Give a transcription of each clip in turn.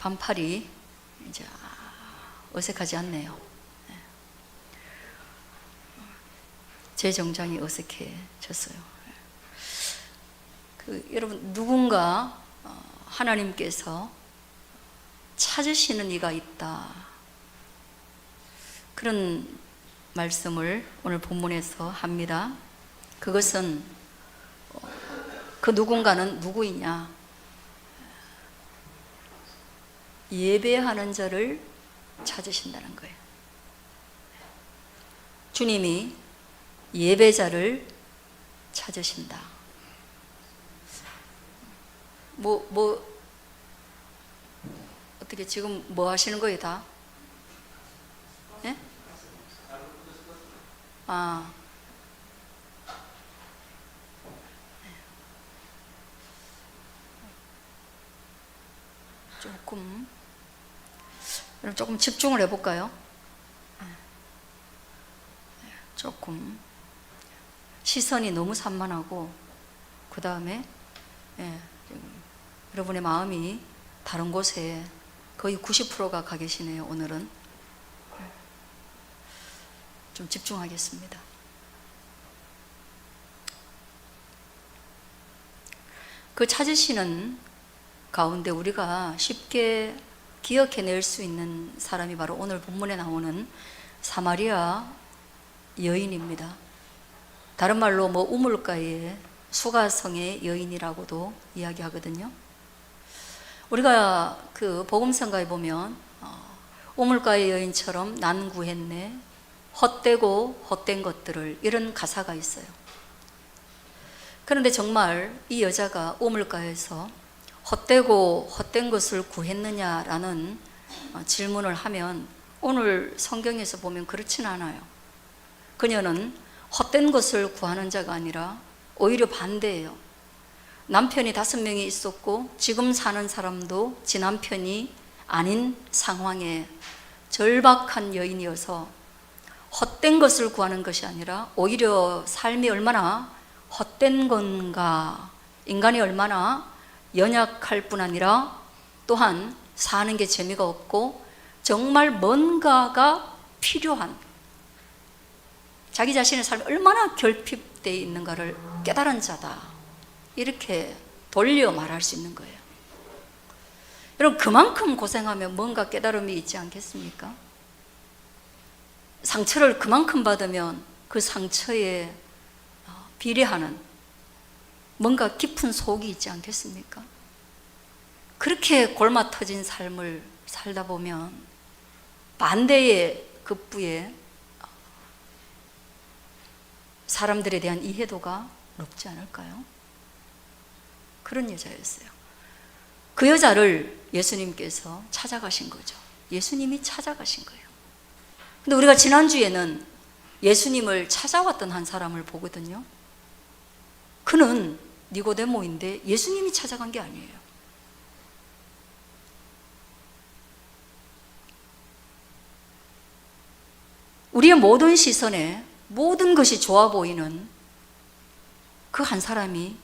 반팔이 이제 어색하지 않네요. 제 정장이 어색해졌어요. 여러분, 누군가 하나님께서 찾으시는 이가 있다, 그런 말씀을 오늘 본문에서 합니다. 그것은 그 누군가는 누구이냐? 예배하는 자를 찾으신다는 거예요. 주님이 예배자를 찾으신다. 어떻게 지금 뭐 하시는 거예요, 다? 예? 조금 집중을 해볼까요? 조금 시선이 너무 산만하고, 그 다음에 여러분의 마음이 다른 곳에 거의 90%가 가 계시네요. 오늘은 좀 집중하겠습니다. 그 찾으시는 가운데 우리가 쉽게 기억해낼 수 있는 사람이 바로 오늘 본문에 나오는 사마리아 여인입니다. 다른 말로 우물가의 수가성의 여인이라고도 이야기하거든요. 우리가 그 복음성가에 보면 우물가의 여인처럼 난 구했네, 헛되고 헛된 것들을, 이런 가사가 있어요. 그런데 정말 이 여자가 우물가에서 헛되고 헛된 것을 구했느냐라는 질문을 하면 오늘 성경에서 보면 그렇진 않아요. 그녀는 헛된 것을 구하는 자가 아니라 오히려 반대예요. 남편이 5명이 있었고 지금 사는 사람도 지 남편이 아닌 상황에 절박한 여인이어서 헛된 것을 구하는 것이 아니라 오히려 삶이 얼마나 헛된 건가, 인간이 얼마나 연약할 뿐 아니라 또한 사는 게 재미가 없고 정말 뭔가가 필요한, 자기 자신의 삶이 얼마나 결핍되어 있는가를 깨달은 자다, 이렇게 돌려 말할 수 있는 거예요. 여러분, 그만큼 고생하면 뭔가 깨달음이 있지 않겠습니까? 상처를 그만큼 받으면 그 상처에 비례하는 뭔가 깊은 속이 있지 않겠습니까? 그렇게 골마 터진 삶을 살다 보면 반대의 급부에 사람들에 대한 이해도가 높지 않을까요? 그런 여자였어요. 그 여자를 예수님께서 찾아가신 거죠. 예수님이 찾아가신 거예요. 근데 우리가 지난주에는 예수님을 찾아왔던 한 사람을 보거든요. 그는 니고데모인데 예수님이 찾아간 게 아니에요. 우리의 모든 시선에 모든 것이 좋아 보이는 그 한 사람이,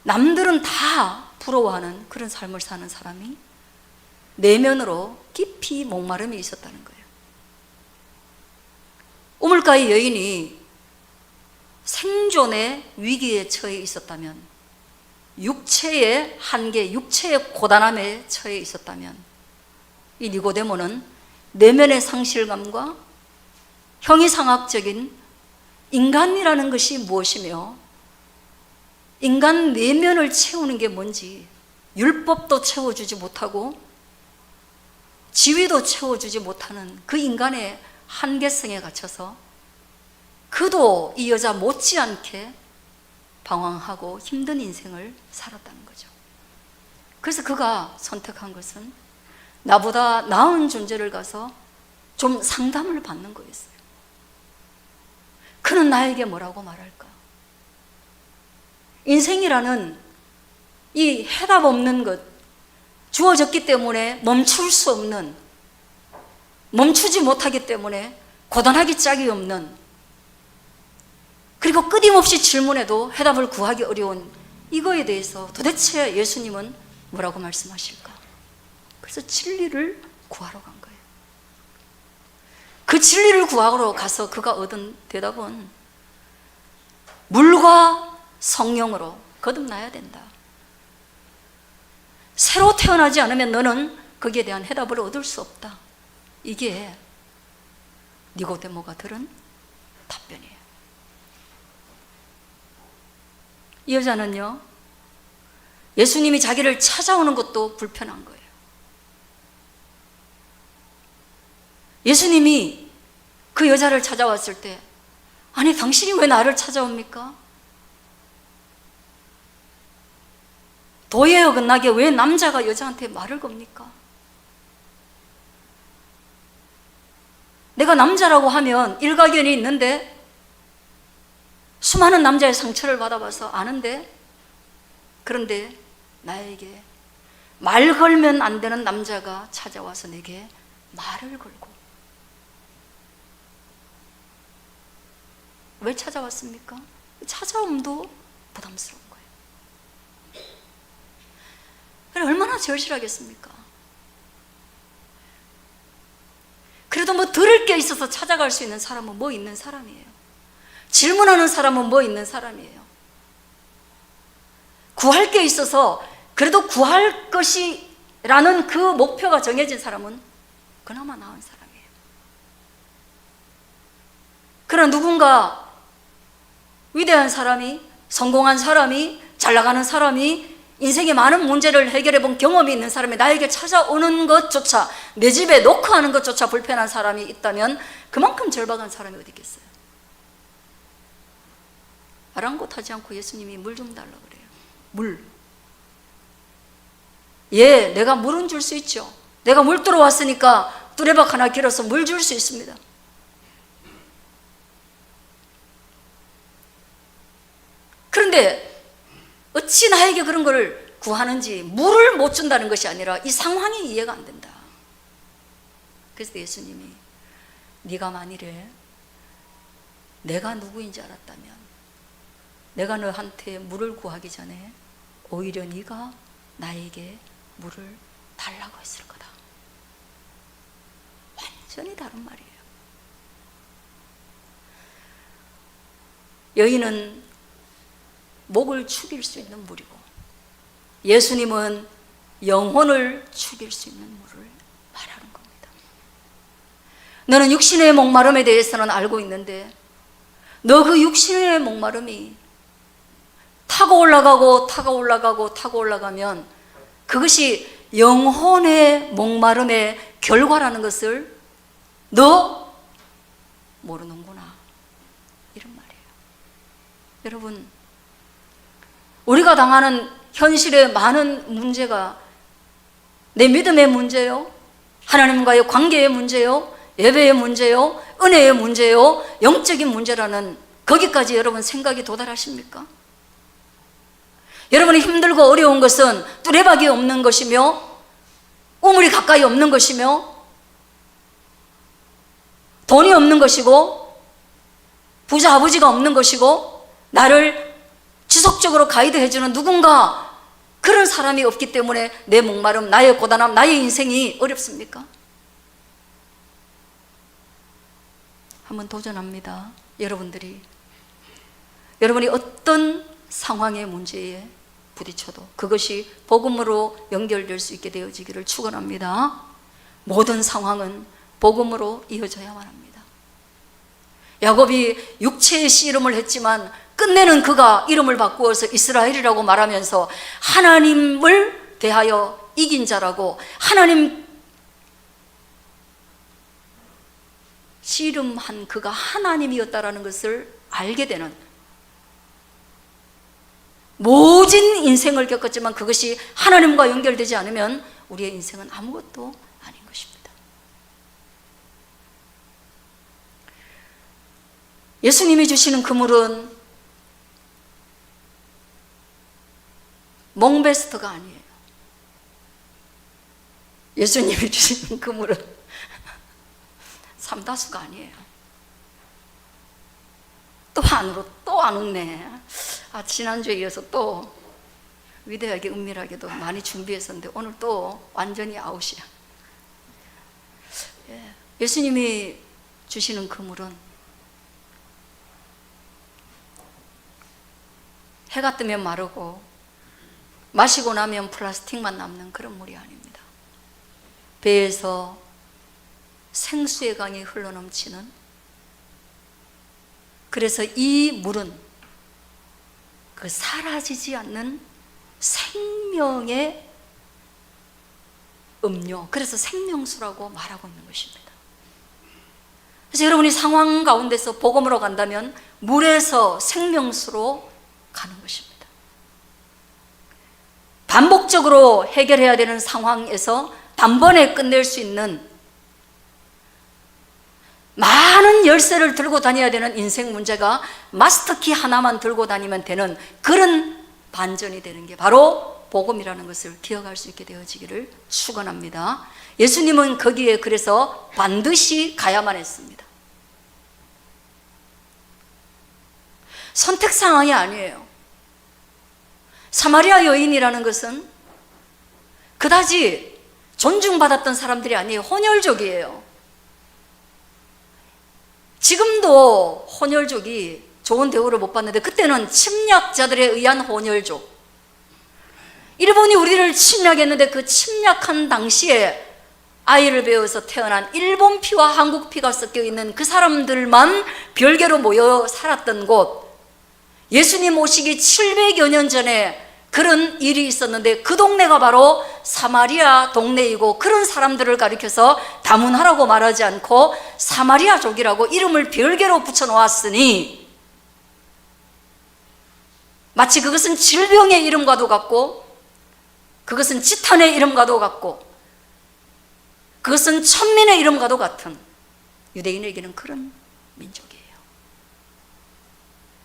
남들은 다 부러워하는 그런 삶을 사는 사람이 내면으로 깊이 목마름이 있었다는 거예요. 우물가의 여인이 생존의 위기에 처해 있었다면, 육체의 한계, 육체의 고단함에 처해 있었다면, 이 니고데모는 내면의 상실감과 형이상학적인 인간이라는 것이 무엇이며 인간 내면을 채우는 게 뭔지, 율법도 채워주지 못하고 지위도 채워주지 못하는 그 인간의 한계성에 갇혀서 그도 이 여자 못지않게 방황하고 힘든 인생을 살았다는 거죠. 그래서 그가 선택한 것은 나보다 나은 존재를 가서 좀 상담을 받는 거였어요. 그는 나에게 뭐라고 말할까? 인생이라는 이 해답 없는 것, 주어졌기 때문에 멈출 수 없는, 멈추지 못하기 때문에 고단하기 짝이 없는, 그리고 끊임없이 질문해도 해답을 구하기 어려운 이거에 대해서 도대체 예수님은 뭐라고 말씀하실까? 그래서 진리를 구하러 간 거예요. 그 진리를 구하러 가서 그가 얻은 대답은 물과 성령으로 거듭나야 된다. 새로 태어나지 않으면 너는 거기에 대한 해답을 얻을 수 없다. 이게 니고데모가 들은 답변이에요. 이 여자는요, 예수님이 자기를 찾아오는 것도 불편한 거예요. 예수님이 그 여자를 찾아왔을 때, 아니 당신이 왜 나를 찾아옵니까? 도에 어긋나게 왜 남자가 여자한테 말을 겁니까? 내가 남자라고 하면 일가견이 있는데, 수많은 남자의 상처를 받아봐서 아는데, 그런데 나에게 말 걸면 안 되는 남자가 찾아와서 내게 말을 걸고, 왜 찾아왔습니까? 찾아옴도 부담스러운 거예요. 그래, 얼마나 절실하겠습니까? 그래도 뭐 들을 게 있어서 찾아갈 수 있는 사람은 뭐 있는 사람이에요. 질문하는 사람은 뭐 있는 사람이에요. 구할 게 있어서 그래도 구할 것이라는 그 목표가 정해진 사람은 그나마 나은 사람이에요. 그러나 누군가 위대한 사람이, 성공한 사람이, 잘 나가는 사람이, 인생의 많은 문제를 해결해 본 경험이 있는 사람이 나에게 찾아오는 것조차, 내 집에 노크하는 것조차 불편한 사람이 있다면 그만큼 절박한 사람이 어디 있겠어요? 아랑곳하지 않고 예수님이 물 좀 달라고 그래요. 물. 예, 내가 물은 줄 수 있죠. 내가 물 들어왔으니까 뚜레박 하나 길어서 물 줄 수 있습니다. 그런데 어찌 나에게 그런 걸 구하는지, 물을 못 준다는 것이 아니라 이 상황이 이해가 안 된다. 그래서 예수님이 네가 만일에 내가 누구인지 알았다면 내가 너한테 물을 구하기 전에 오히려 네가 나에게 물을 달라고 했을 거다. 완전히 다른 말이에요. 여인은 목을 축일 수 있는 물이고, 예수님은 영혼을 축일 수 있는 물을 말하는 겁니다. 너는 육신의 목마름에 대해서는 알고 있는데, 너 그 육신의 목마름이 타고 올라가고 타고 올라가고 타고 올라가면 그것이 영혼의 목마름의 결과라는 것을 너 모르는구나, 이런 말이에요. 여러분, 우리가 당하는 현실의 많은 문제가 내 믿음의 문제요, 하나님과의 관계의 문제요, 예배의 문제요, 은혜의 문제요, 영적인 문제라는 거기까지 여러분 생각이 도달하십니까? 여러분이 힘들고 어려운 것은 뚜레박이 없는 것이며 우물이 가까이 없는 것이며 돈이 없는 것이고 부자 아버지가 없는 것이고 나를 지속적으로 가이드해주는 누군가, 그런 사람이 없기 때문에 내 목마름, 나의 고단함, 나의 인생이 어렵습니까? 한번 도전합니다. 여러분이 어떤 상황의 문제에 부딪혀도 그것이 복음으로 연결될 수 있게 되어지기를 축원합니다. 모든 상황은 복음으로 이어져야만 합니다. 야곱이 육체의 씨름을 했지만 끝내는 그가 이름을 바꾸어서 이스라엘이라고 말하면서 하나님을 대하여 이긴 자라고, 하나님 씨름한 그가 하나님이었다라는 것을 알게 되는, 모진 인생을 겪었지만 그것이 하나님과 연결되지 않으면 우리의 인생은 아무것도 아닌 것입니다. 예수님이 주시는 그물은 몽베스트가 아니에요. 예수님이 주시는 그물은 삼다수가 아니에요. 또 안으로 또 안 웃네. 지난주에 이어서 또 위대하게 은밀하게도 많이 준비했었는데 오늘 또 완전히 아웃이야. 예수님이 주시는 그 물은 해가 뜨면 마르고 마시고 나면 플라스틱만 남는 그런 물이 아닙니다. 배에서 생수의 강이 흘러넘치는, 그래서 이 물은 그 사라지지 않는 생명의 음료, 그래서 생명수라고 말하고 있는 것입니다. 그래서 여러분이 상황 가운데서 복음으로 간다면 물에서 생명수로 가는 것입니다. 반복적으로 해결해야 되는 상황에서 단번에 끝낼 수 있는, 많은 열쇠를 들고 다녀야 되는 인생 문제가 마스터키 하나만 들고 다니면 되는 그런 반전이 되는 게 바로 복음이라는 것을 기억할 수 있게 되어지기를 축원합니다. 예수님은 거기에 그래서 반드시 가야만 했습니다. 선택 상황이 아니에요. 사마리아 여인이라는 것은 그다지 존중받았던 사람들이 아니에요. 혼혈족이에요. 지금도 혼혈족이 좋은 대우를 못 받는데 그때는 침략자들에 의한 혼혈족. 일본이 우리를 침략했는데 그 침략한 당시에 아이를 배워서 태어난 일본 피와 한국 피가 섞여 있는 그 사람들만 별개로 모여 살았던 곳, 예수님 오시기 700여 년 전에 그런 일이 있었는데 그 동네가 바로 사마리아 동네이고, 그런 사람들을 가리켜서 다문화라고 말하지 않고 사마리아족이라고 이름을 별개로 붙여놓았으니 마치 그것은 질병의 이름과도 같고, 그것은 지탄의 이름과도 같고, 그것은 천민의 이름과도 같은 유대인에게는 그런 민족이에요.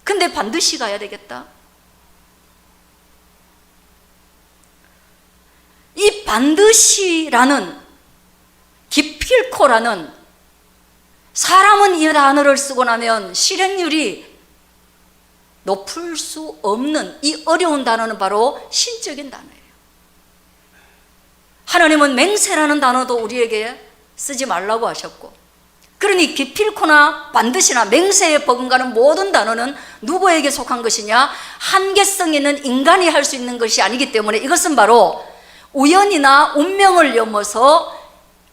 근데 반드시 가야 되겠다. 이 반드시라는, 기필코라는, 사람은 이 단어를 쓰고 나면 실행률이 높을 수 없는 이 어려운 단어는 바로 신적인 단어예요. 하나님은 맹세라는 단어도 우리에게 쓰지 말라고 하셨고, 그러니 기필코나 반드시나 맹세에 버금가는 모든 단어는 누구에게 속한 것이냐? 한계성 있는 인간이 할 수 있는 것이 아니기 때문에 이것은 바로 우연이나 운명을 넘어서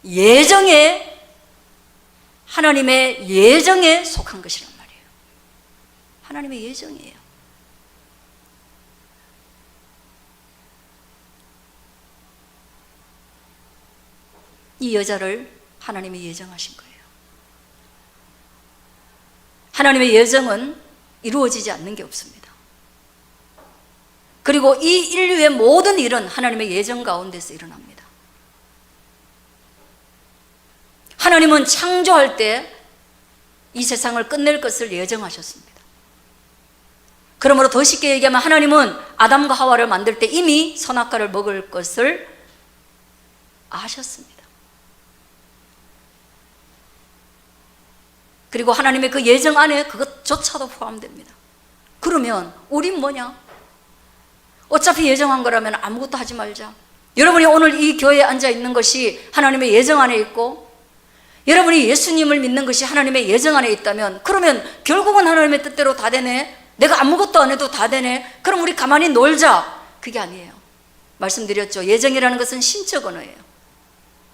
예정에, 하나님의 예정에 속한 것이란 말이에요. 하나님의 예정이에요. 이 여자를 하나님이 예정하신 거예요. 하나님의 예정은 이루어지지 않는 게 없습니다. 그리고 이 인류의 모든 일은 하나님의 예정 가운데서 일어납니다. 하나님은 창조할 때 이 세상을 끝낼 것을 예정하셨습니다. 그러므로 더 쉽게 얘기하면 하나님은 아담과 하와를 만들 때 이미 선악과를 먹을 것을 아셨습니다. 그리고 하나님의 그 예정 안에 그것조차도 포함됩니다. 그러면 우린 뭐냐? 어차피 예정한 거라면 아무것도 하지 말자. 여러분이 오늘 이 교회에 앉아 있는 것이 하나님의 예정 안에 있고, 여러분이 예수님을 믿는 것이 하나님의 예정 안에 있다면, 그러면 결국은 하나님의 뜻대로 다 되네, 내가 아무것도 안 해도 다 되네, 그럼 우리 가만히 놀자. 그게 아니에요. 말씀드렸죠. 예정이라는 것은 신적 언어예요.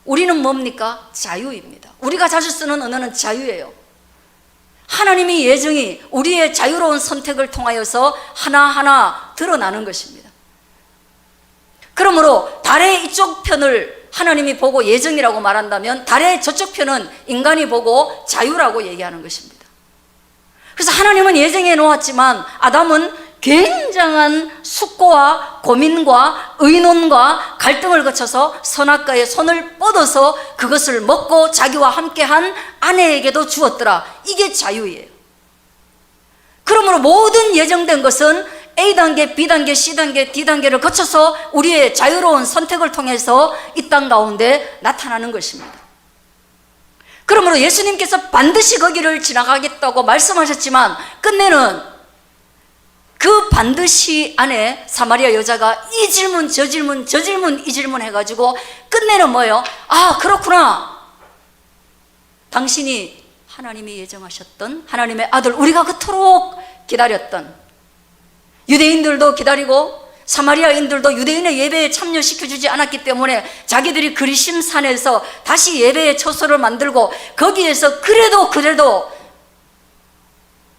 우리는 뭡니까? 자유입니다. 우리가 자주 쓰는 언어는 자유예요. 하나님의 예정이 우리의 자유로운 선택을 통하여서 하나하나 드러나는 것입니다. 그러므로 달의 이쪽 편을 하나님이 보고 예정이라고 말한다면 달의 저쪽 편은 인간이 보고 자유라고 얘기하는 것입니다. 그래서 하나님은 예정해 놓았지만 아담은 굉장한 숙고와 고민과 의논과 갈등을 거쳐서 선악과의 손을 뻗어서 그것을 먹고 자기와 함께한 아내에게도 주었더라. 이게 자유예요. 그러므로 모든 예정된 것은 A단계, B단계, C단계, D단계를 거쳐서 우리의 자유로운 선택을 통해서 이 땅 가운데 나타나는 것입니다. 그러므로 예수님께서 반드시 거기를 지나가겠다고 말씀하셨지만 끝내는 그 반드시 안에 사마리아 여자가 이 질문 저 질문 저 질문 이 질문 해가지고 끝내는 뭐예요? 아, 그렇구나. 당신이 하나님이 예정하셨던 하나님의 아들, 우리가 그토록 기다렸던, 유대인들도 기다리고 사마리아인들도 유대인의 예배에 참여시켜주지 않았기 때문에 자기들이 그리심 산에서 다시 예배의 처소를 만들고 거기에서 그래도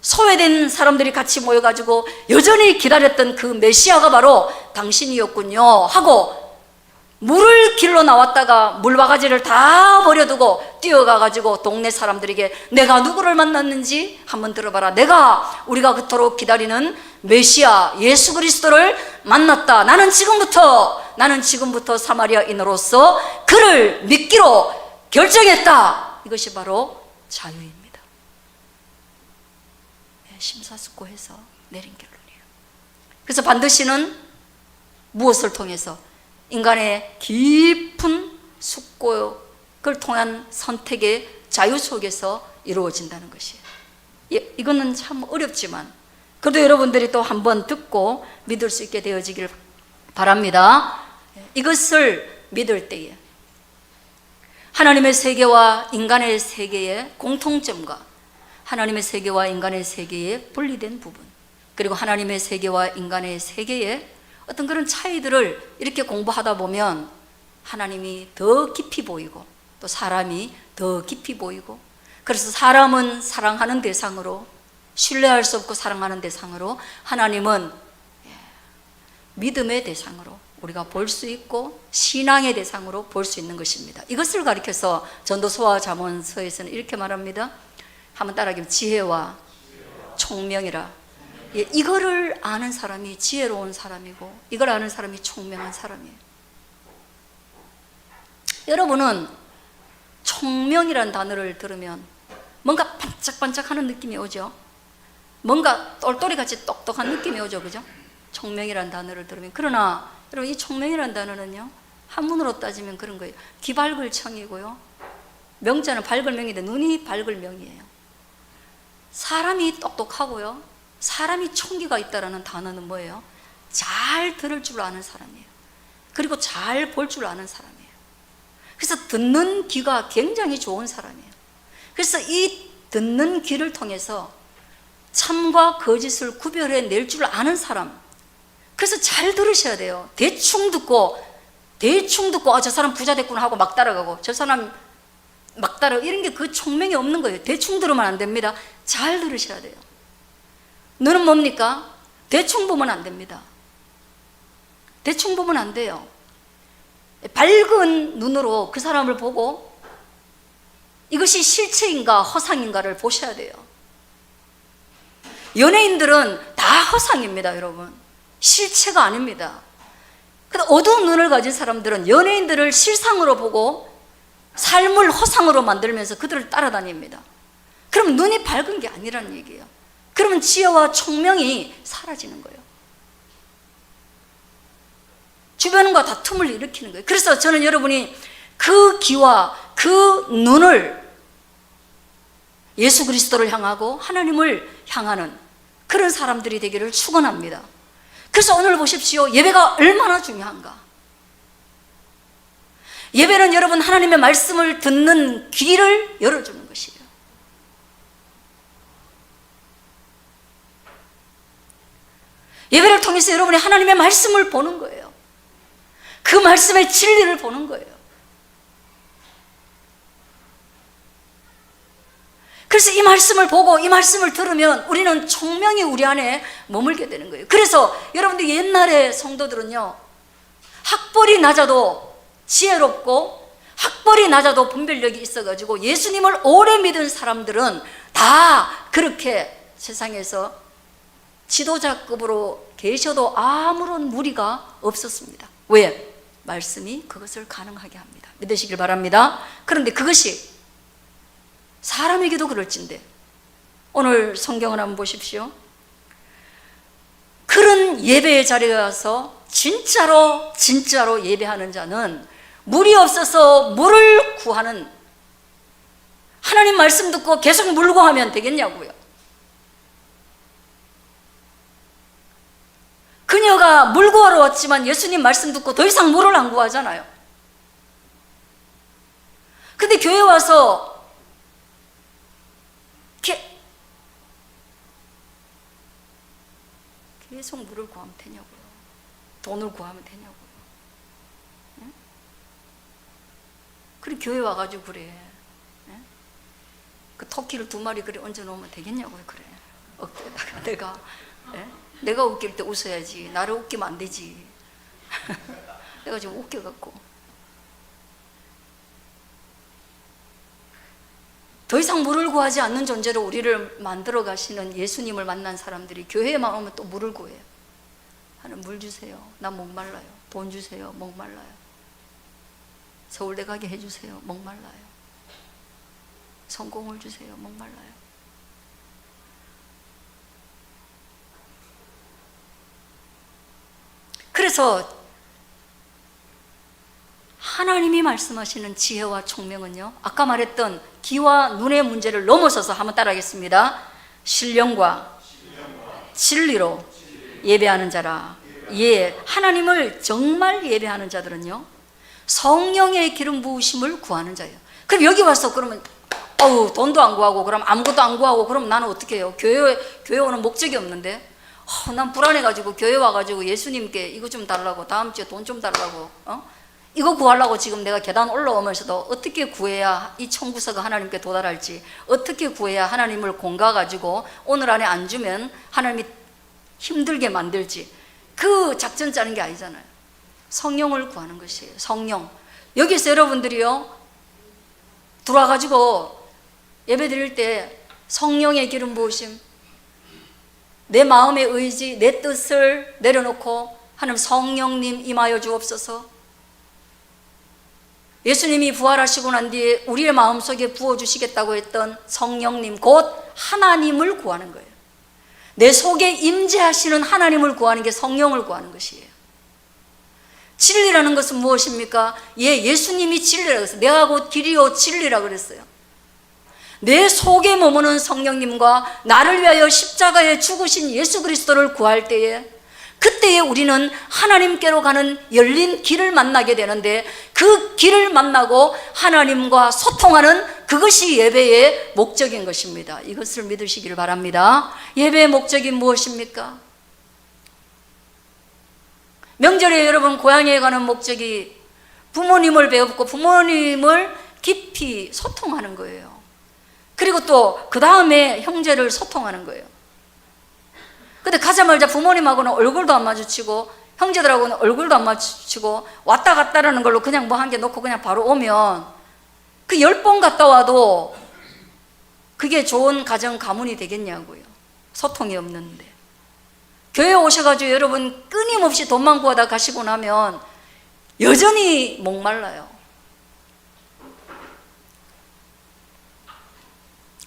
소외된 사람들이 같이 모여가지고 여전히 기다렸던 그 메시아가 바로 당신이었군요 하고, 물을 길로 나왔다가 물바가지를 다 버려두고 뛰어가가지고 동네 사람들에게 내가 누구를 만났는지 한번 들어봐라. 우리가 그토록 기다리는 메시아 예수 그리스도를 만났다. 나는 지금부터 사마리아인으로서 그를 믿기로 결정했다. 이것이 바로 자유입니다. 심사숙고해서 내린 결론이에요. 그래서 반드시는 무엇을 통해서? 인간의 깊은 숙고를 통한 선택의 자유 속에서 이루어진다는 것이에요. 이거는 참 어렵지만 그래도 여러분들이 또 한번 듣고 믿을 수 있게 되어지길 바랍니다. 이것을 믿을 때에 하나님의 세계와 인간의 세계의 공통점과 하나님의 세계와 인간의 세계의 분리된 부분, 그리고 하나님의 세계와 인간의 세계의 어떤 그런 차이들을 이렇게 공부하다 보면 하나님이 더 깊이 보이고 또 사람이 더 깊이 보이고, 그래서 사람은 사랑하는 대상으로, 신뢰할 수 없고 사랑하는 대상으로, 하나님은 믿음의 대상으로 우리가 볼 수 있고 신앙의 대상으로 볼 수 있는 것입니다. 이것을 가리켜서 전도서와 잠언서에서는 이렇게 말합니다. 한번 따라하면 지혜와 총명이라. 이거를 아는 사람이 지혜로운 사람이고 이걸 아는 사람이 총명한 사람이에요. 여러분은 총명이라는 단어를 들으면 뭔가 반짝반짝하는 느낌이 오죠. 뭔가 똘똘이같이 똑똑한 느낌이 오죠. 그죠? 총명이라는 단어를 들으면. 그러나 여러분, 이 총명이라는 단어는요, 한문으로 따지면 그런 거예요. 귀 밝을 청이고요, 명자는 밝을 명인데 눈이 밝을 명이에요. 사람이 똑똑하고요, 사람이 총기가 있다라는 단어는 뭐예요? 잘 들을 줄 아는 사람이에요. 그리고 잘 볼 줄 아는 사람이에요. 그래서 듣는 귀가 굉장히 좋은 사람이에요. 그래서 이 듣는 귀를 통해서 참과 거짓을 구별해 낼 줄 아는 사람, 그래서 잘 들으셔야 돼요. 대충 듣고 저 사람 부자 됐구나 하고 막 따라가고, 저 사람 막 따라, 이런 게 그 총명이 없는 거예요. 대충 들으면 안 됩니다. 잘 들으셔야 돼요. 눈은 뭡니까? 대충 보면 안 됩니다. 대충 보면 안 돼요. 밝은 눈으로 그 사람을 보고 이것이 실체인가 허상인가를 보셔야 돼요. 연예인들은 다 허상입니다, 여러분. 실체가 아닙니다. 근데 어두운 눈을 가진 사람들은 연예인들을 실상으로 보고 삶을 허상으로 만들면서 그들을 따라다닙니다. 그럼 눈이 밝은 게 아니라는 얘기예요. 그러면 지혜와 총명이 사라지는 거예요. 주변과 다툼을 일으키는 거예요. 그래서 저는 여러분이 그 귀와 그 눈을 예수 그리스도를 향하고 하나님을 향하는 그런 사람들이 되기를 축원합니다. 그래서 오늘 보십시오. 예배가 얼마나 중요한가. 예배는 여러분 하나님의 말씀을 듣는 귀를 열어주는 것이에요. 예배를 통해서 여러분이 하나님의 말씀을 보는 거예요. 그 말씀의 진리를 보는 거예요. 그래서 이 말씀을 보고 이 말씀을 들으면 우리는 총명이 우리 안에 머물게 되는 거예요. 그래서 여러분들 옛날의 성도들은요, 학벌이 낮아도 지혜롭고 학벌이 낮아도 분별력이 있어가지고 예수님을 오래 믿은 사람들은 다 그렇게 세상에서 지도자급으로 계셔도 아무런 무리가 없었습니다. 왜? 말씀이 그것을 가능하게 합니다. 믿으시길 바랍니다. 그런데 그것이 사람에게도 그럴진데 오늘 성경을 한번 보십시오. 그런 예배의 자리에 와서 진짜로 예배하는 자는 물이 없어서 물을 구하는, 하나님 말씀 듣고 계속 물고 하면 되겠냐고요. 그녀가 물 구하러 왔지만 예수님 말씀 듣고 더 이상 물을 안 구하잖아요. 근데 교회 와서 계속 물을 구하면 되냐고요. 돈을 구하면 되냐고요. 응? 그래 교회 와가지고 그래. 응? 그 토끼를 2마리 그래 얹어놓으면 되겠냐고요. 그래 어깨에다가 내가 웃길 때 웃어야지. 나를 웃기면 안 되지. 내가 지금 웃겨갖고 더 이상 물을 구하지 않는 존재로 우리를 만들어 가시는 예수님을 만난 사람들이 교회에만 오면 또 물을 구해요. 하나님 물 주세요. 나 목말라요. 돈 주세요. 목말라요. 서울대 가게 해주세요. 목말라요. 성공을 주세요. 목말라요. 그래서 하나님이 말씀하시는 지혜와 총명은요, 아까 말했던 귀와 눈의 문제를 넘어서서 한번 따라하겠습니다. 신령과 진리로 예배하는 자라. 예, 하나님을 정말 예배하는 자들은요, 성령의 기름 부으심을 구하는 자예요. 그럼 여기 와서 그러면 돈도 안 구하고 그럼 아무것도 안 구하고 그럼 나는 어떻게 해요? 교회 오는 목적이 없는데 난 불안해가지고 교회 와가지고 예수님께 이거 좀 달라고, 다음 주에 돈 좀 달라고, 이거 구하려고 지금 내가 계단 올라오면서도 어떻게 구해야 이 청구서가 하나님께 도달할지, 어떻게 구해야 하나님을 공가가지고 오늘 안에 안 주면 하나님이 힘들게 만들지, 그 작전 짜는 게 아니잖아요. 성령을 구하는 것이에요. 성령. 여기서 여러분들이요 들어와가지고 예배 드릴 때 성령의 기름 부으심, 내 마음의 의지, 내 뜻을 내려놓고 하나님 성령님 임하여 주옵소서. 예수님이 부활하시고 난 뒤에 우리의 마음속에 부어주시겠다고 했던 성령님, 곧 하나님을 구하는 거예요. 내 속에 임재하시는 하나님을 구하는 게 성령을 구하는 것이에요. 진리라는 것은 무엇입니까? 예수님이 진리라고 했어요. 내가 곧 길이요 진리라고 그랬어요. 내 속에 머무는 성령님과 나를 위하여 십자가에 죽으신 예수 그리스도를 구할 때에, 그때에 우리는 하나님께로 가는 열린 길을 만나게 되는데, 그 길을 만나고 하나님과 소통하는 그것이 예배의 목적인 것입니다. 이것을 믿으시길 바랍니다. 예배의 목적이 무엇입니까? 명절에 여러분 고향에 가는 목적이 부모님을 배우고 부모님을 깊이 소통하는 거예요. 그리고 또 그 다음에 형제를 소통하는 거예요. 근데 가자마자 부모님하고는 얼굴도 안 마주치고 형제들하고는 얼굴도 안 마주치고 왔다 갔다라는 걸로 그냥 뭐 한 개 놓고 그냥 바로 오면 그 10번 갔다 와도 그게 좋은 가정 가문이 되겠냐고요. 소통이 없는데. 교회 오셔가지고 여러분 끊임없이 돈만 구하다 가시고 나면 여전히 목말라요.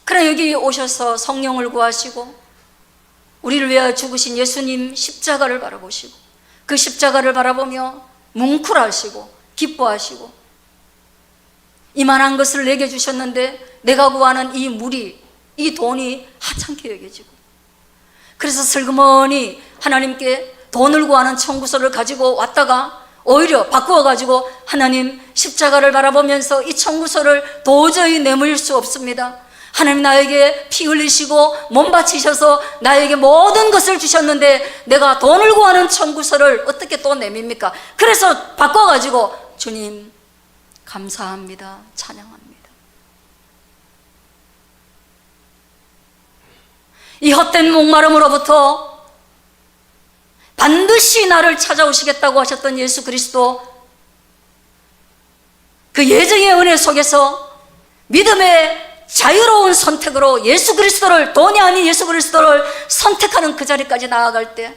그러나 여기 오셔서 성령을 구하시고 우리를 위하여 죽으신 예수님 십자가를 바라보시고 그 십자가를 바라보며 뭉클하시고 기뻐하시고, 이만한 것을 내게 주셨는데 내가 구하는 이 물이, 이 돈이 하찮게 여겨지고, 그래서 슬그머니 하나님께 돈을 구하는 청구서를 가지고 왔다가 오히려 바꾸어가지고 하나님 십자가를 바라보면서 이 청구서를 도저히 내몰 수 없습니다. 하나님 나에게 피 흘리시고 몸 바치셔서 나에게 모든 것을 주셨는데 내가 돈을 구하는 청구서를 어떻게 또 내밉니까? 그래서 바꿔가지고 주님 감사합니다, 찬양합니다. 이 헛된 목마름으로부터 반드시 나를 찾아오시겠다고 하셨던 예수 그리스도, 그 예정의 은혜 속에서 믿음의 자유로운 선택으로 예수 그리스도를, 돈이 아닌 예수 그리스도를 선택하는 그 자리까지 나아갈 때,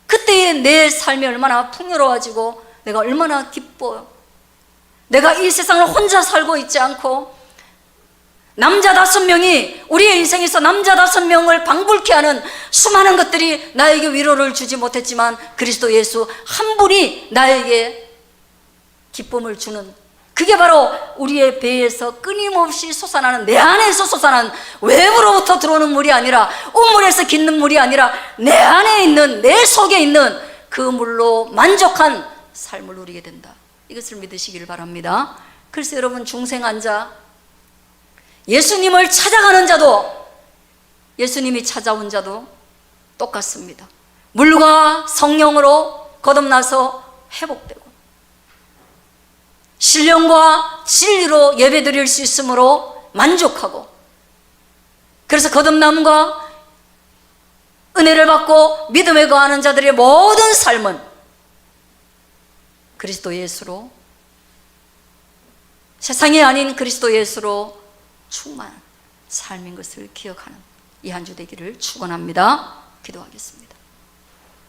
그때의 내 삶이 얼마나 풍요로워지고 내가 얼마나 기뻐요. 내가 이 세상을 혼자 살고 있지 않고 남자 5명이, 우리의 인생에서 남자 5명을 방불케 하는 수많은 것들이 나에게 위로를 주지 못했지만 그리스도 예수 한 분이 나에게 기쁨을 주는 그게 바로 우리의 배에서 끊임없이 솟아나는, 내 안에서 솟아나는, 외부로부터 들어오는 물이 아니라, 우물에서 깃는 물이 아니라 내 안에 있는, 내 속에 있는 그 물로 만족한 삶을 누리게 된다. 이것을 믿으시길 바랍니다. 그래서 여러분, 중생환자, 예수님을 찾아가는 자도, 예수님이 찾아온 자도 똑같습니다. 물과 성령으로 거듭나서 회복되고, 신령과 진리로 예배드릴 수 있으므로 만족하고, 그래서 거듭남과 은혜를 받고 믿음에 거하는 자들의 모든 삶은 그리스도 예수로, 세상이 아닌 그리스도 예수로 충만한 삶인 것을 기억하는 이 한 주 되기를 축원합니다. 기도하겠습니다.